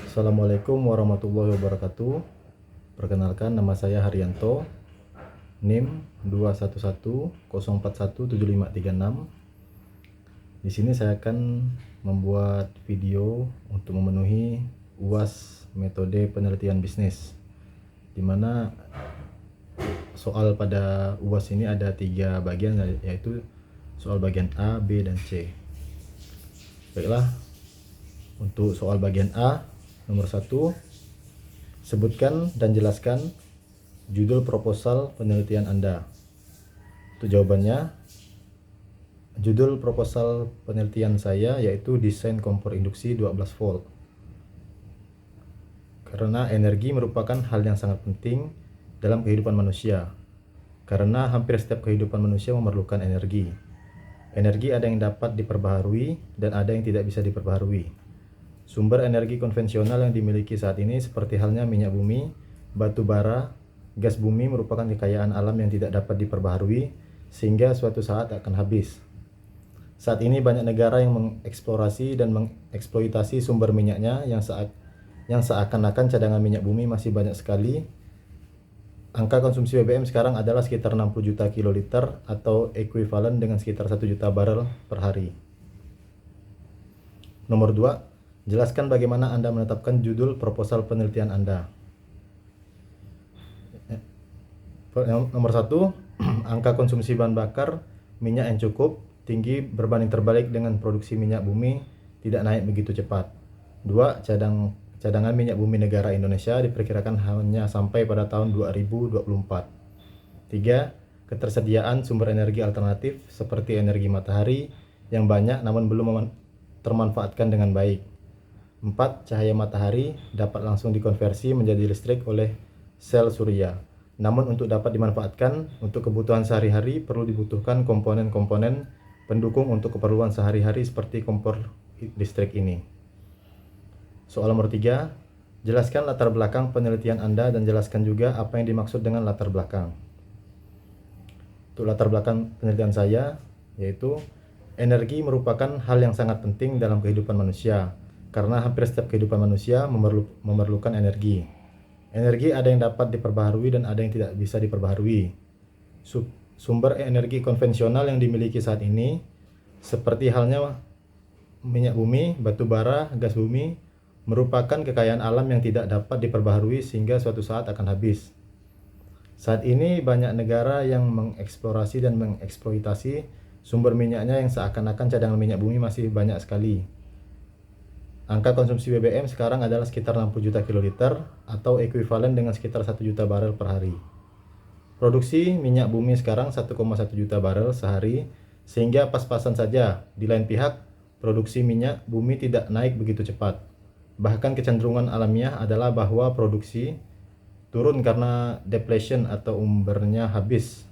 Assalamualaikum warahmatullahi wabarakatuh. Perkenalkan, nama saya Haryanto, NIM 21104175536. Di sini saya akan membuat video untuk memenuhi UAS metode penelitian bisnis, di mana soal pada UAS ini ada 3 bagian, yaitu soal bagian A, B, dan C. Baiklah, untuk soal bagian A, nomor 1, sebutkan dan jelaskan judul proposal penelitian Anda. Untuk jawabannya, judul proposal penelitian saya yaitu desain kompor induksi 12 volt. Karena energi merupakan hal yang sangat penting dalam kehidupan manusia. Karena hampir setiap kehidupan manusia memerlukan energi. Energi ada yang dapat diperbaharui dan ada yang tidak bisa diperbaharui. Sumber energi konvensional yang dimiliki saat ini seperti halnya minyak bumi, batu bara, gas bumi merupakan kekayaan alam yang tidak dapat diperbaharui sehingga suatu saat akan habis. Saat ini banyak negara yang mengeksplorasi dan mengeksploitasi sumber minyaknya yang seakan-akan cadangan minyak bumi masih banyak sekali. Angka konsumsi BBM sekarang adalah sekitar 60 juta kiloliter atau ekuivalen dengan sekitar 1 juta barel per hari. Nomor 2, jelaskan bagaimana Anda menetapkan judul proposal penelitian Anda. Nomor 1, angka konsumsi bahan bakar minyak yang cukup tinggi berbanding terbalik dengan produksi minyak bumi tidak naik begitu cepat. 2, cadangan minyak bumi negara Indonesia diperkirakan hanya sampai pada tahun 2024. 3, ketersediaan sumber energi alternatif seperti energi matahari yang banyak namun belum termanfaatkan dengan baik. 4, cahaya matahari dapat langsung dikonversi menjadi listrik oleh sel surya. Namun untuk dapat dimanfaatkan untuk kebutuhan sehari-hari perlu dibutuhkan komponen-komponen pendukung untuk keperluan sehari-hari seperti kompor listrik ini. Soal nomor 3, jelaskan latar belakang penelitian Anda dan jelaskan juga apa yang dimaksud dengan latar belakang. Untuk latar belakang penelitian saya, yaitu energi merupakan hal yang sangat penting dalam kehidupan manusia. Karena hampir setiap kehidupan manusia memerlukan energi. Energi ada yang dapat diperbaharui dan ada yang tidak bisa diperbaharui. Sumber energi konvensional yang dimiliki saat ini, seperti halnya minyak bumi, batu bara, gas bumi, merupakan kekayaan alam yang tidak dapat diperbaharui sehingga suatu saat akan habis. Saat ini banyak negara yang mengeksplorasi dan mengeksploitasi sumber minyaknya yang seakan-akan cadangan minyak bumi masih banyak sekali. Angka konsumsi BBM sekarang adalah sekitar 60 juta kiloliter atau ekuivalen dengan sekitar 1 juta barel per hari. Produksi minyak bumi sekarang 1,1 juta barel sehari sehingga pas-pasan saja. Di lain pihak, produksi minyak bumi tidak naik begitu cepat. Bahkan kecenderungan alamiah adalah bahwa produksi turun karena depletion atau umbernya habis.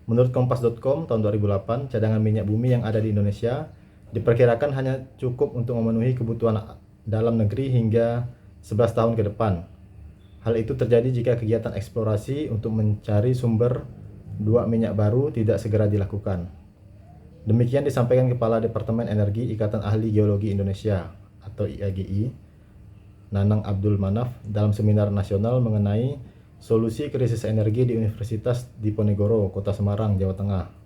Menurut kompas.com tahun 2008, cadangan minyak bumi yang ada di Indonesia diperkirakan hanya cukup untuk memenuhi kebutuhan dalam negeri hingga 11 tahun ke depan. Hal itu terjadi jika kegiatan eksplorasi untuk mencari sumber 2 minyak baru tidak segera dilakukan. Demikian disampaikan Kepala Departemen Energi Ikatan Ahli Geologi Indonesia atau IAGI, Nanang Abdul Manaf dalam seminar nasional mengenai solusi krisis energi di Universitas Diponegoro, Kota Semarang, Jawa Tengah.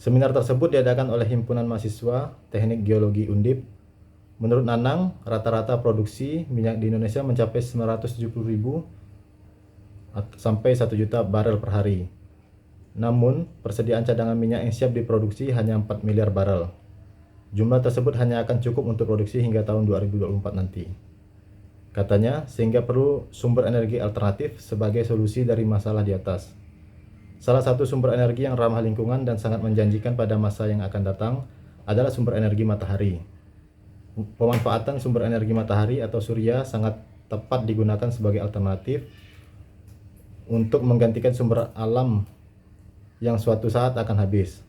Seminar tersebut diadakan oleh Himpunan Mahasiswa Teknik Geologi Undip. Menurut Nanang, rata-rata produksi minyak di Indonesia mencapai 970.000 sampai 1 juta barel per hari. Namun, persediaan cadangan minyak yang siap diproduksi hanya 4 miliar barel. Jumlah tersebut hanya akan cukup untuk produksi hingga tahun 2024 nanti. Katanya, sehingga perlu sumber energi alternatif sebagai solusi dari masalah di atas. Salah satu sumber energi yang ramah lingkungan dan sangat menjanjikan pada masa yang akan datang adalah sumber energi matahari. Pemanfaatan sumber energi matahari atau surya sangat tepat digunakan sebagai alternatif untuk menggantikan sumber alam yang suatu saat akan habis.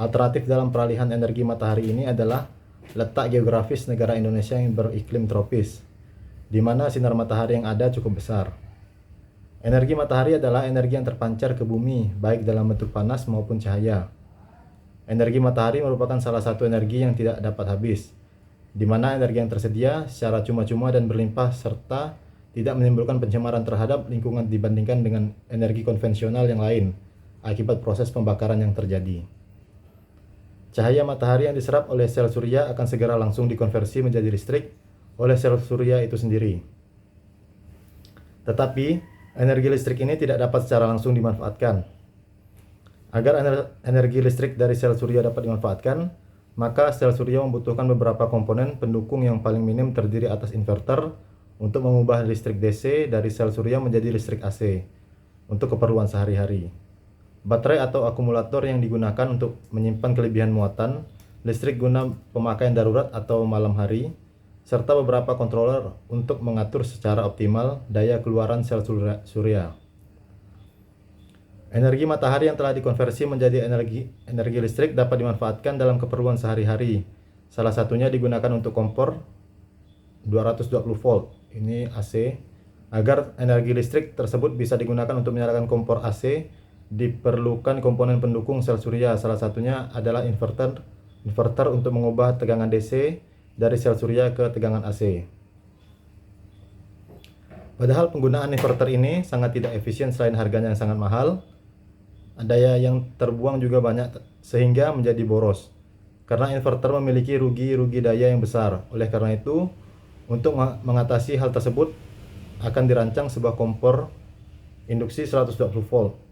Alternatif dalam peralihan energi matahari ini adalah letak geografis negara Indonesia yang beriklim tropis, di mana sinar matahari yang ada cukup besar. Energi matahari adalah energi yang terpancar ke bumi, baik dalam bentuk panas maupun cahaya. Energi matahari merupakan salah satu energi yang tidak dapat habis. di mana energi yang tersedia secara cuma-cuma dan berlimpah serta tidak menimbulkan pencemaran terhadap lingkungan dibandingkan dengan energi konvensional yang lain akibat proses pembakaran yang terjadi. Cahaya matahari yang diserap oleh sel surya akan segera langsung dikonversi menjadi listrik oleh sel surya itu sendiri. Tetapi, energi listrik ini tidak dapat secara langsung dimanfaatkan. Agar energi listrik dari sel surya dapat dimanfaatkan, maka sel surya membutuhkan beberapa komponen pendukung yang paling minim terdiri atas inverter untuk mengubah listrik DC dari sel surya menjadi listrik AC untuk keperluan sehari-hari. Baterai atau akumulator yang digunakan untuk menyimpan kelebihan muatan, listrik guna pemakaian darurat atau malam hari, serta beberapa controller untuk mengatur secara optimal daya keluaran sel surya. Energi matahari yang telah dikonversi menjadi energi listrik dapat dimanfaatkan dalam keperluan sehari-hari. Salah satunya digunakan untuk kompor 220 volt, ini AC. Agar energi listrik tersebut bisa digunakan untuk menyalakan kompor AC, diperlukan komponen pendukung sel surya. Salah satunya adalah inverter untuk mengubah tegangan DC dari sel surya ke tegangan AC. Padahal penggunaan inverter ini sangat tidak efisien selain harganya yang sangat mahal. Daya yang terbuang juga banyak sehingga menjadi boros. Karena inverter memiliki rugi daya yang besar. Oleh karena itu, untuk mengatasi hal tersebut akan dirancang sebuah kompor induksi 120 volt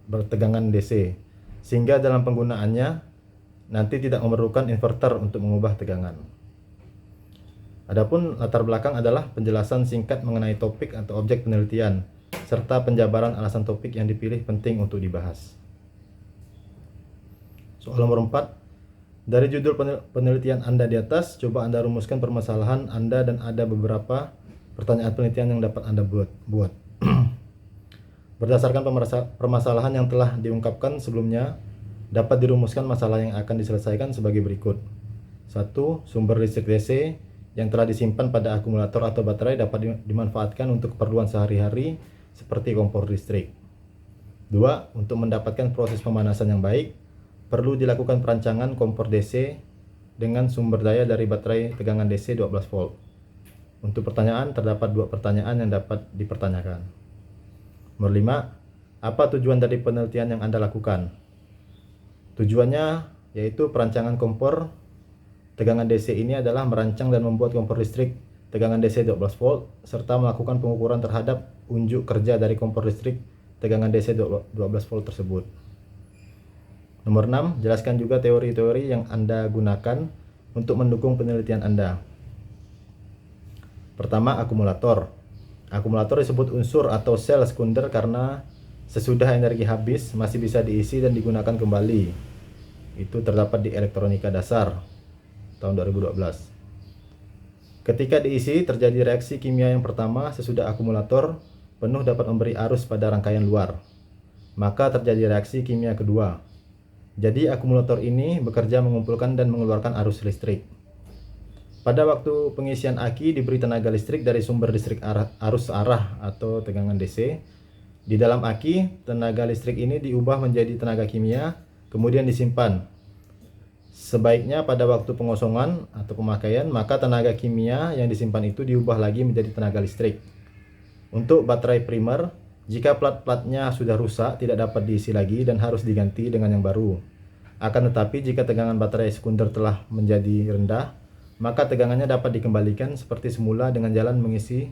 bertegangan DC, sehingga dalam penggunaannya nanti tidak memerlukan inverter untuk mengubah tegangan. Adapun latar belakang adalah penjelasan singkat mengenai topik atau objek penelitian, serta penjabaran alasan topik yang dipilih penting untuk dibahas. Soal nomor 4. Dari judul penelitian Anda di atas, coba Anda rumuskan permasalahan Anda dan ada beberapa pertanyaan penelitian yang dapat Anda buat. Berdasarkan permasalahan yang telah diungkapkan sebelumnya, dapat dirumuskan masalah yang akan diselesaikan sebagai berikut. 1. Sumber listrik DC yang telah disimpan pada akumulator atau baterai dapat dimanfaatkan untuk keperluan sehari-hari seperti kompor listrik. 2. Untuk mendapatkan proses pemanasan yang baik, perlu dilakukan perancangan kompor DC dengan sumber daya dari baterai tegangan DC 12 volt. Untuk pertanyaan, terdapat 2 pertanyaan yang dapat dipertanyakan. Nomor 5. Apa tujuan dari penelitian yang Anda lakukan? Tujuannya yaitu perancangan kompor tegangan DC ini adalah merancang dan membuat kompor listrik tegangan DC 12 volt serta melakukan pengukuran terhadap unjuk kerja dari kompor listrik tegangan DC 12 volt tersebut. Nomor 6. Jelaskan juga teori-teori yang Anda gunakan untuk mendukung penelitian Anda. Pertama, akumulator. Akumulator disebut unsur atau sel sekunder karena sesudah energi habis masih bisa diisi dan digunakan kembali. Itu terdapat di elektronika dasar tahun 2012. Ketika diisi, terjadi reaksi kimia yang pertama sesudah akumulator penuh dapat memberi arus pada rangkaian luar. Maka terjadi reaksi kimia kedua. Jadi akumulator ini bekerja mengumpulkan dan mengeluarkan arus listrik. Pada waktu pengisian aki diberi tenaga listrik dari sumber listrik arus arah atau tegangan DC. Di dalam aki, tenaga listrik ini diubah menjadi tenaga kimia, kemudian disimpan. Sebaiknya pada waktu pengosongan atau pemakaian, maka tenaga kimia yang disimpan itu diubah lagi menjadi tenaga listrik. Untuk baterai primer, jika plat-platnya sudah rusak, tidak dapat diisi lagi dan harus diganti dengan yang baru. Akan tetapi, jika tegangan baterai sekunder telah menjadi rendah, maka tegangannya dapat dikembalikan seperti semula dengan jalan mengisi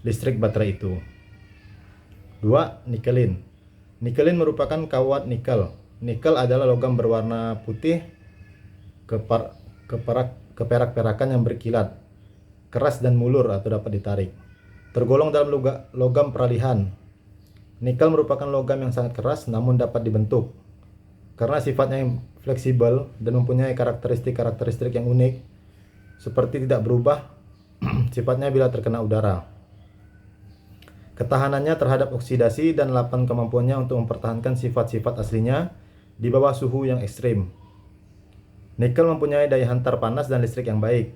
listrik baterai itu. 2. Nikelin. Nikelin merupakan kawat nikel. Nikel adalah logam berwarna putih keperak-perakan yang berkilat, keras dan mulur atau dapat ditarik. Tergolong dalam logam peralihan. Nikel merupakan logam yang sangat keras namun dapat dibentuk. Karena sifatnya yang fleksibel dan mempunyai karakteristik yang unik, seperti tidak berubah sifatnya bila terkena udara. Ketahanannya terhadap oksidasi dan lapan kemampuannya untuk mempertahankan sifat-sifat aslinya di bawah suhu yang ekstrim. Nikel mempunyai daya hantar panas dan listrik yang baik.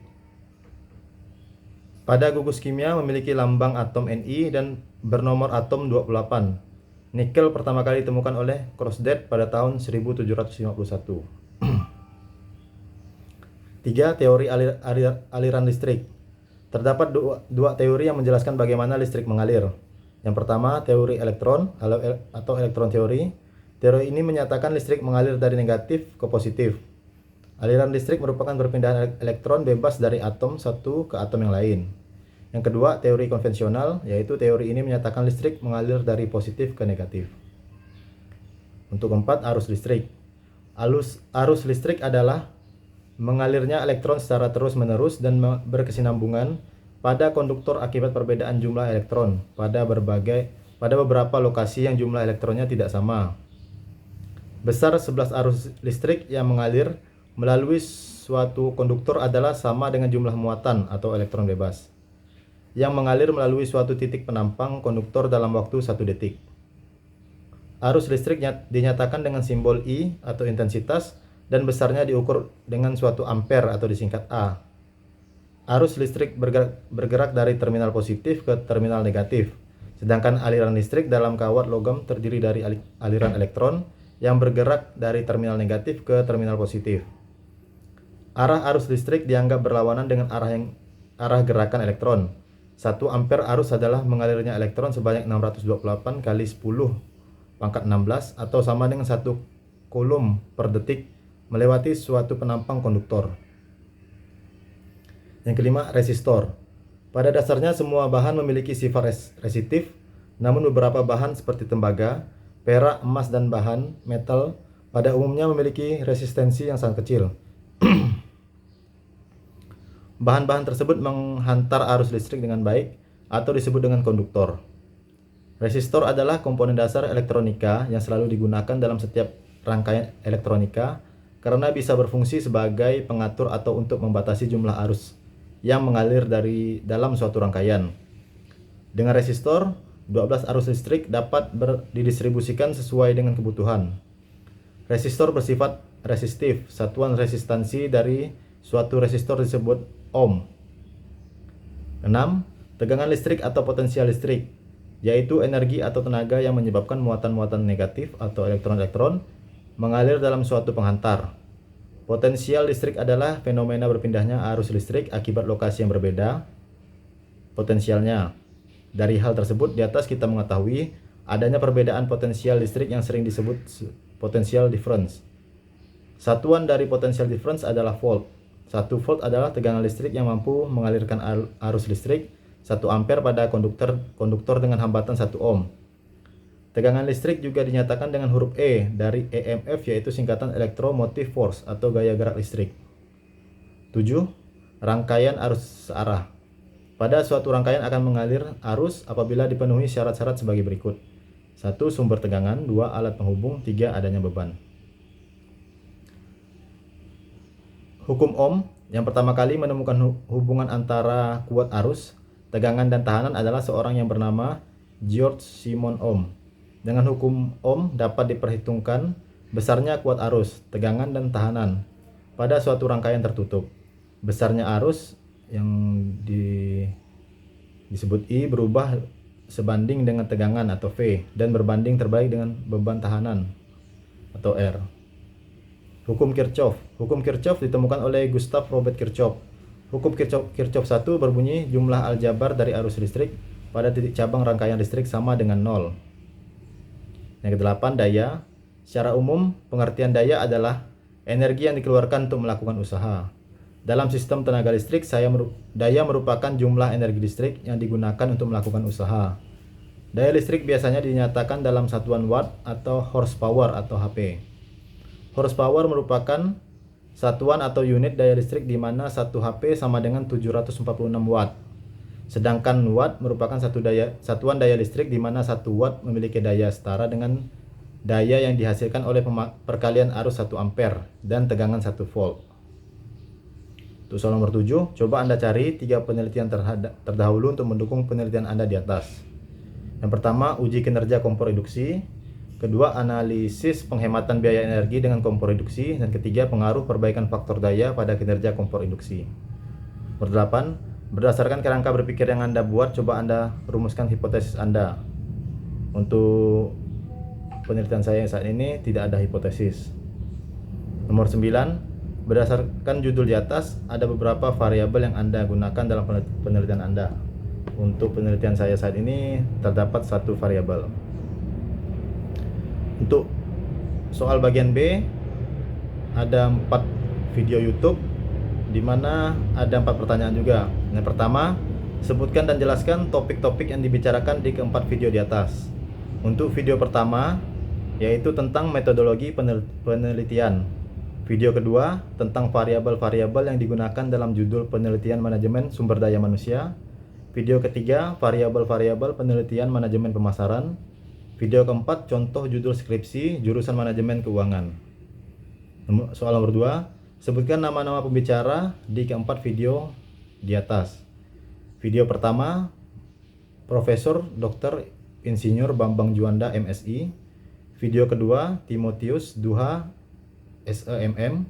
Pada gugus kimia memiliki lambang atom Ni dan bernomor atom 28. Nikel pertama kali ditemukan oleh Crossdead pada tahun 1751. 3. Teori aliran listrik. Terdapat dua teori yang menjelaskan bagaimana listrik mengalir. Yang pertama, teori elektron atau elektron teori. Teori ini menyatakan listrik mengalir dari negatif ke positif. Aliran listrik merupakan perpindahan elektron bebas dari atom satu ke atom yang lain. Yang kedua, teori konvensional, yaitu teori ini menyatakan listrik mengalir dari positif ke negatif. Untuk keempat, arus listrik. Arus listrik adalah mengalirnya elektron secara terus-menerus dan berkesinambungan pada konduktor akibat perbedaan jumlah elektron pada beberapa lokasi yang jumlah elektronnya tidak sama. Besar 11 arus listrik yang mengalir melalui suatu konduktor adalah sama dengan jumlah muatan atau elektron bebas yang mengalir melalui suatu titik penampang konduktor dalam waktu 1 detik. Arus listrik dinyatakan dengan simbol I atau intensitas dan besarnya diukur dengan suatu ampere atau disingkat A. Arus listrik bergerak dari terminal positif ke terminal negatif, sedangkan aliran listrik dalam kawat logam terdiri dari aliran elektron yang bergerak dari terminal negatif ke terminal positif. Arah arus listrik dianggap berlawanan dengan arah gerakan elektron. 1 ampere arus adalah mengalirnya elektron sebanyak 628 kali 10 pangkat 16 atau sama dengan 1 coulomb per detik melewati suatu penampang konduktor. Yang kelima, resistor. Pada dasarnya semua bahan memiliki sifat resistif, namun beberapa bahan seperti tembaga, perak, emas, dan bahan metal pada umumnya memiliki resistensi yang sangat kecil. Bahan-bahan tersebut menghantar arus listrik dengan baik atau disebut dengan konduktor. Resistor adalah komponen dasar elektronika yang selalu digunakan dalam setiap rangkaian elektronika karena bisa berfungsi sebagai pengatur atau untuk membatasi jumlah arus yang mengalir dalam suatu rangkaian. Dengan resistor, 12 arus listrik dapat didistribusikan sesuai dengan kebutuhan. Resistor bersifat resistif. Satuan resistansi dari suatu resistor disebut ohm. 6. Tegangan listrik atau potensial listrik, yaitu energi atau tenaga yang menyebabkan muatan-muatan negatif atau elektron-elektron mengalir dalam suatu penghantar. Potensial listrik adalah fenomena berpindahnya arus listrik akibat lokasi yang berbeda potensialnya. Dari hal tersebut, di atas kita mengetahui adanya perbedaan potensial listrik yang sering disebut potential difference. Satuan dari potential difference adalah volt. 1 volt adalah tegangan listrik yang mampu mengalirkan arus listrik 1 ampere pada konduktor dengan hambatan 1 ohm. Tegangan listrik juga dinyatakan dengan huruf E dari EMF, yaitu singkatan electromotive force atau gaya gerak listrik. 7. Rangkaian arus searah. Pada suatu rangkaian akan mengalir arus apabila dipenuhi syarat-syarat sebagai berikut. 1. Sumber tegangan. 2. Alat penghubung. 3. Adanya beban. Hukum Ohm yang pertama kali menemukan hubungan antara kuat arus, tegangan, dan tahanan adalah seorang yang bernama George Simon Ohm. Dengan hukum Ohm dapat diperhitungkan besarnya kuat arus, tegangan, dan tahanan pada suatu rangkaian tertutup. Besarnya arus yang disebut I berubah sebanding dengan tegangan atau V dan berbanding terbalik dengan beban tahanan atau R. Hukum Kirchhoff. Hukum Kirchhoff ditemukan oleh Gustav Robert Kirchhoff. Hukum Kirchhoff 1 berbunyi jumlah aljabar dari arus listrik pada titik cabang rangkaian listrik sama dengan 0. Yang ke-8, daya. Secara umum, pengertian daya adalah energi yang dikeluarkan untuk melakukan usaha. Dalam sistem tenaga listrik, daya merupakan jumlah energi listrik yang digunakan untuk melakukan usaha. Daya listrik biasanya dinyatakan dalam satuan watt atau horsepower atau HP. Horsepower merupakan satuan atau unit daya listrik di mana 1 HP sama dengan 746 watt. Sedangkan watt merupakan satuan daya listrik di mana 1 watt memiliki daya setara dengan daya yang dihasilkan oleh perkalian arus 1 ampere dan tegangan 1 volt. Untuk soal nomor 7, coba Anda cari 3 penelitian terdahulu untuk mendukung penelitian Anda di atas. Yang pertama, uji kinerja kompor induksi. Kedua, analisis penghematan biaya energi dengan kompor induksi. Dan ketiga, pengaruh perbaikan faktor daya pada kinerja kompor induksi. Nomor 8, berdasarkan kerangka berpikir yang Anda buat, coba Anda rumuskan hipotesis Anda. Untuk penelitian saya saat ini tidak ada hipotesis. Nomor 9, Berdasarkan judul di atas, ada beberapa variabel yang Anda gunakan dalam penelitian Anda. Untuk penelitian saya saat ini terdapat satu variabel. Untuk soal bagian B, ada 4 video YouTube di mana ada 4 pertanyaan juga. Yang pertama, sebutkan dan jelaskan topik-topik yang dibicarakan di keempat video di atas. Untuk video pertama, yaitu tentang metodologi penelitian. Video kedua, tentang variabel-variabel yang digunakan dalam judul penelitian manajemen sumber daya manusia. Video ketiga, variabel-variabel penelitian manajemen pemasaran. Video keempat, contoh judul skripsi jurusan manajemen keuangan. Soal nomor 2, sebutkan nama-nama pembicara di keempat video di atas. Video pertama, Profesor Dr. Insinyur Bambang Juanda MSI. Video kedua, Timotius Duha SEMM.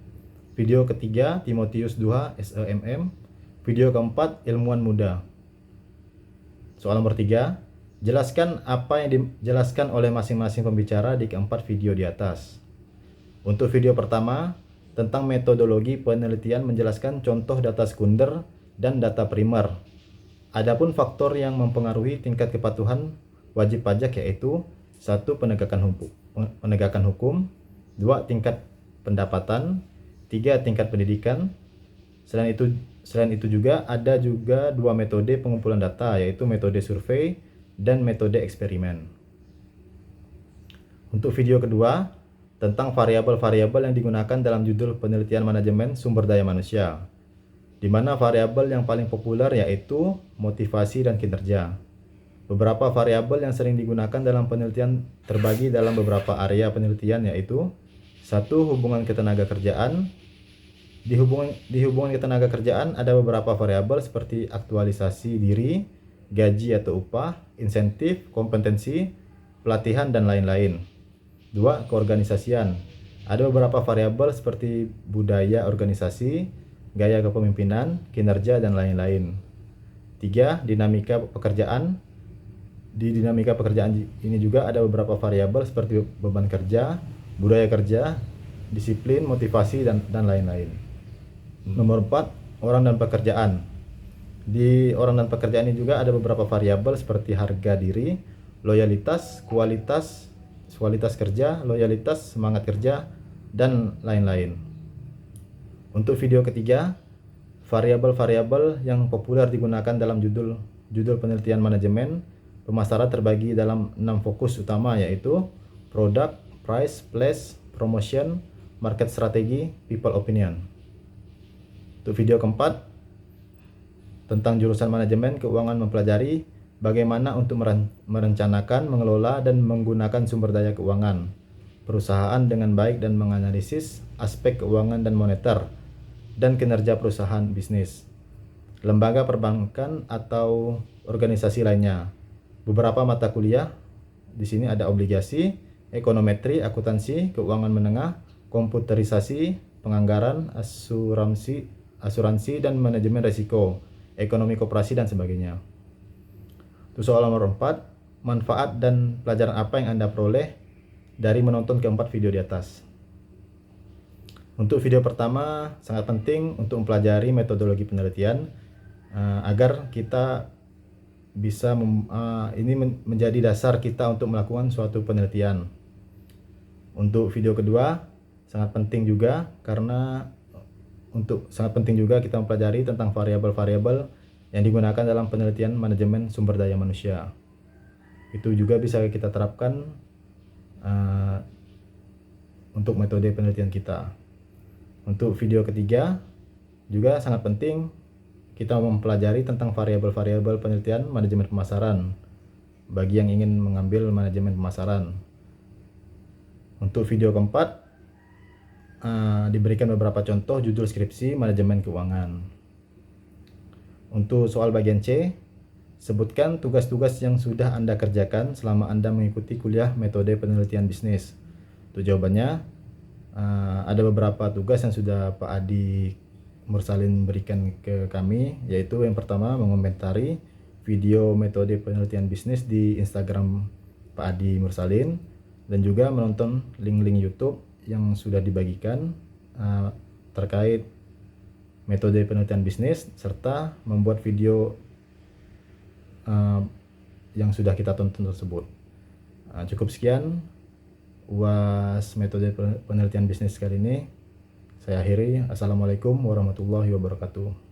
Video ketiga, Timotius Duha SEMM. Video keempat, ilmuwan muda. Soal nomor 3, jelaskan apa yang dijelaskan oleh masing-masing pembicara di keempat video di atas. Untuk video pertama, tentang metodologi penelitian menjelaskan contoh data sekunder dan data primer. Adapun faktor yang mempengaruhi tingkat kepatuhan wajib pajak yaitu 1. Penegakan hukum, 2. Tingkat pendapatan, 3. Tingkat pendidikan. Selain itu juga ada juga 2 metode pengumpulan data, yaitu metode survei dan metode eksperimen. Untuk video kedua, tentang variabel-variabel yang digunakan dalam judul penelitian manajemen sumber daya manusia, di mana variabel yang paling populer yaitu motivasi dan kinerja. Beberapa variabel yang sering digunakan dalam penelitian terbagi dalam beberapa area penelitian, yaitu 1. Hubungan ketenagakerjaan. Di hubungan ketenagakerjaan ada beberapa variabel seperti aktualisasi diri, gaji atau upah, insentif, kompetensi, pelatihan, dan lain-lain. 2. Keorganisasian. Ada beberapa variabel seperti budaya organisasi, gaya kepemimpinan, kinerja, dan lain-lain. 3. Dinamika pekerjaan. Di dinamika pekerjaan ini juga ada beberapa variabel seperti beban kerja, budaya kerja, disiplin, motivasi, dan lain-lain. Nomor 4, orang dan pekerjaan. Di orang dan pekerjaan ini juga ada beberapa variabel seperti harga diri, loyalitas, kualitas kerja, loyalitas, semangat kerja, dan lain-lain. Untuk video ketiga, variabel-variabel yang populer digunakan dalam judul penelitian manajemen pemasaran terbagi dalam 6 fokus utama, yaitu product, price, place, promotion, market strategi, people opinion. Untuk video keempat, tentang jurusan manajemen keuangan mempelajari bagaimana untuk merencanakan, mengelola, dan menggunakan sumber daya keuangan perusahaan dengan baik dan menganalisis aspek keuangan dan moneter dan kinerja perusahaan bisnis, lembaga perbankan atau organisasi lainnya. Beberapa mata kuliah di sini ada obligasi, ekonometri, akuntansi, keuangan menengah, komputerisasi, penganggaran, asuransi dan manajemen risiko, ekonomi koperasi, dan sebagainya. Untuk soal nomor 4, manfaat dan pelajaran apa yang Anda peroleh dari menonton keempat video di atas. Untuk video pertama, sangat penting untuk mempelajari metodologi penelitian agar kita bisa ini menjadi dasar kita untuk melakukan suatu penelitian. Untuk video kedua, sangat penting juga kita mempelajari tentang variabel-variabel yang digunakan dalam penelitian manajemen sumber daya manusia. Itu juga bisa kita terapkan untuk metode penelitian kita. Untuk video ketiga juga sangat penting kita mempelajari tentang variabel-variabel penelitian manajemen pemasaran bagi yang ingin mengambil manajemen pemasaran. Untuk video keempat diberikan beberapa contoh judul skripsi manajemen keuangan. Untuk soal bagian C, sebutkan tugas-tugas yang sudah Anda kerjakan selama Anda mengikuti kuliah metode penelitian bisnis. Untuk jawabannya, ada beberapa tugas yang sudah Pak Adi Mursalin berikan ke kami, yaitu yang pertama mengomentari video metode penelitian bisnis di Instagram Pak Adi Mursalin, dan juga menonton link-link YouTube yang sudah dibagikan terkait metode penelitian bisnis serta membuat video yang sudah kita tonton tersebut. Cukup sekian UAS metode penelitian bisnis kali ini. Saya akhiri. Assalamualaikum warahmatullahi wabarakatuh.